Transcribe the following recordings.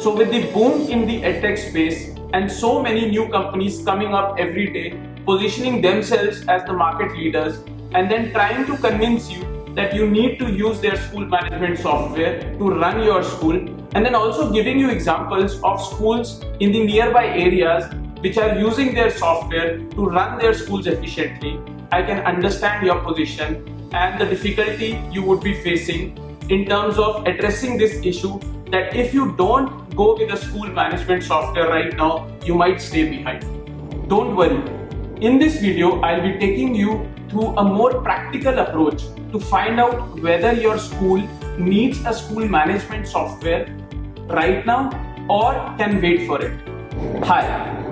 So with the boom in the edtech space and so many new companies coming up every day, positioning themselves as the market leaders and then trying to convince you that you need to use their school management software to run your school, and then also giving you examples of schools in the nearby areas which are using their software to run their schools efficiently, I can understand your position and the difficulty you would be facing in terms of addressing this issue, that if you don't go with the school management software right now, you might stay behind. Don't worry. In this video, I'll be taking you through a more practical approach to find out whether your school needs a school management software right now or can wait for it. Hi,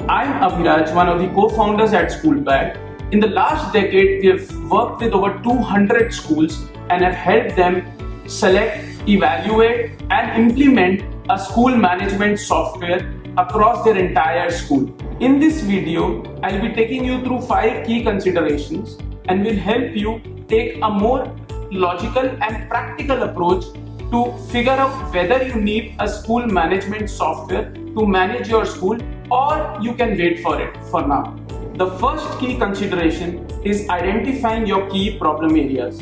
I'm Abhiraj, one of the co-founders at SchoolPad. In the last decade, we have worked with over 200 schools and have helped them select, evaluate, and implement a school management software across their entire school. In this video, I'll be taking you through 5 key considerations and will help you take a more logical and practical approach to figure out whether you need a school management software to manage your school or you can wait for it for now. The first key consideration is identifying your key problem areas.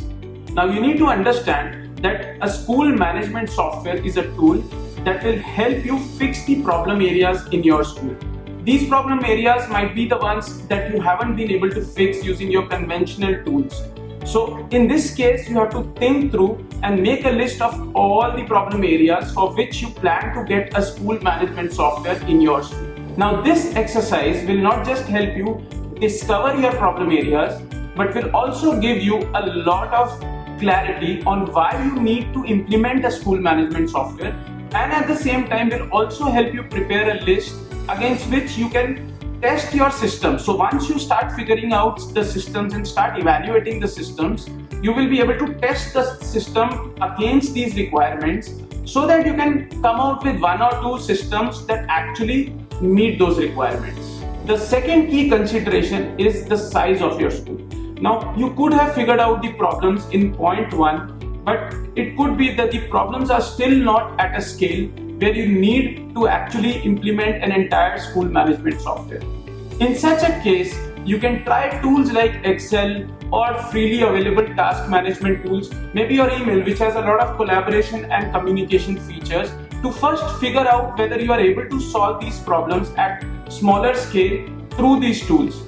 Now you need to understand that a school management software is a tool that will help you fix the problem areas in your school. These problem areas might be the ones that you haven't been able to fix using your conventional tools. So in this case, you have to think through and make a list of all the problem areas for which you plan to get a school management software in your school. Now this exercise will not just help you discover your problem areas, but will also give you a lot of clarity on why you need to implement a school management software, and at the same time will also help you prepare a list against which you can test your system. So once you start figuring out the systems and start evaluating the systems, you will be able to test the system against these requirements so that you can come out with 1 or 2 systems that actually meet those requirements. The second key consideration is the size of your school. Now you could have figured out the problems in point 1, but it could be that the problems are still not at a scale where you need to actually implement an entire school management software. In such a case, you can try tools like Excel or freely available task management tools, maybe your email, which has a lot of collaboration and communication features, to first figure out whether you are able to solve these problems at smaller scale through these tools.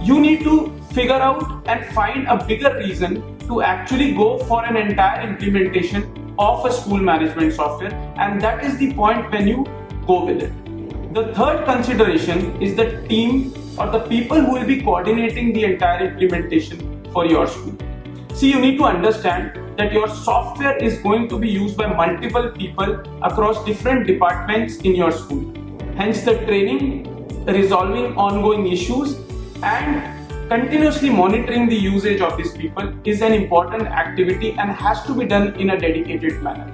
You need to figure out and find a bigger reason to actually go for an entire implementation of a school management software, and that is the point when you go with it. The third consideration is the team or the people who will be coordinating the entire implementation for your school. See, you need to understand that your software is going to be used by multiple people across different departments in your school. Hence the training, resolving ongoing issues, and continuously monitoring the usage of these people is an important activity and has to be done in a dedicated manner.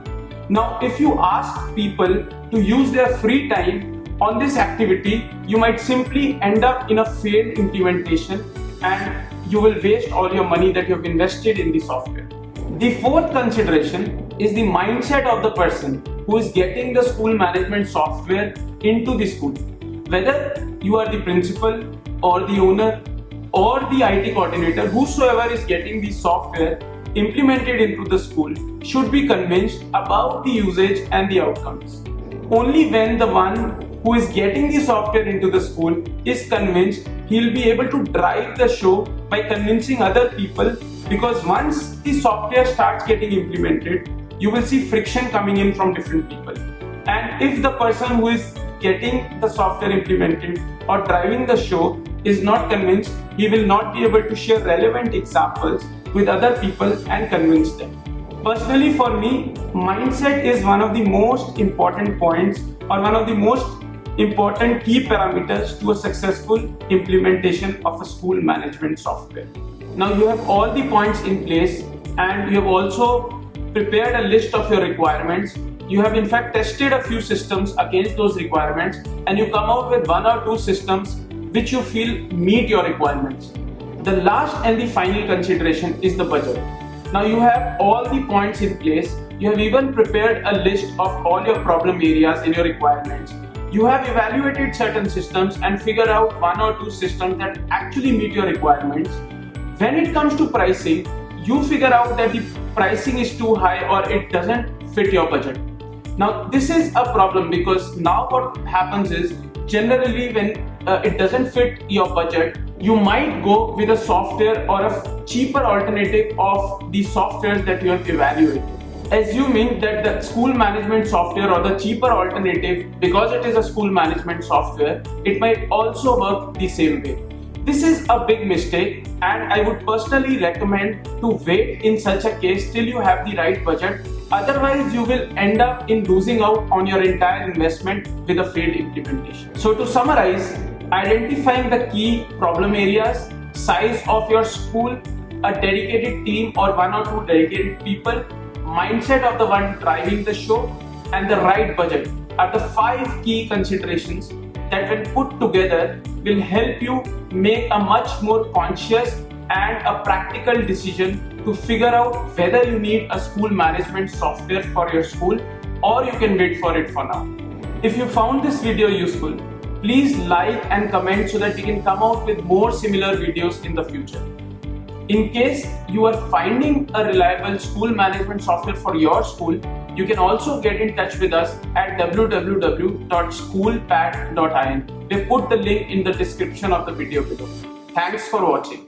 Now, if you ask people to use their free time on this activity, you might simply end up in a failed implementation and you will waste all your money that you have invested in the software. The fourth consideration is the mindset of the person who is getting the school management software into the school. Whether you are the principal or the owner or the IT coordinator, whosoever is getting the software implemented into the school should be convinced about the usage and the outcomes. Only when the one who is getting the software into the school is convinced, he'll be able to drive the show by convincing other people, because once the software starts getting implemented, you will see friction coming in from different people. And if the person who is getting the software implemented or driving the show is not convinced, he will not be able to share relevant examples with other people and convince them. Personally, for me, mindset is one of the most important points or one of the most important key parameters to a successful implementation of a school management software. Now you have all the points in place and you have also prepared a list of your requirements. You have in fact tested a few systems against those requirements and you come out with 1 or 2 systems which you feel meet your requirements. The last and the final consideration is the budget. Now you have all the points in place. You have even prepared a list of all your problem areas and your requirements. You have evaluated certain systems and figured out one or two systems that actually meet your requirements. When it comes to pricing, you figure out that the pricing is too high or it doesn't fit your budget. Now, this is a problem because now what happens is generally when it doesn't fit your budget, you might go with a software or a cheaper alternative of the softwares that you have evaluated. Assuming that the school management software or the cheaper alternative, because it is a school management software, it might also work the same way. This is a big mistake, and I would personally recommend to wait in such a case till you have the right budget. Otherwise, you will end up in losing out on your entire investment with a failed implementation. So to summarize, identifying the key problem areas, size of your school, a dedicated team or one or two dedicated people, mindset of the one driving the show, and the right budget are the 5 key considerations that when put together will help you make a much more conscious and a practical decision to figure out whether you need a school management software for your school or you can wait for it for now. If you found this video useful, please like and comment so that we can come out with more similar videos in the future. In case you are finding a reliable school management software for your school, you can also get in touch with us at www.schoolpad.in. We put the link in the description of the video below. Thanks for watching.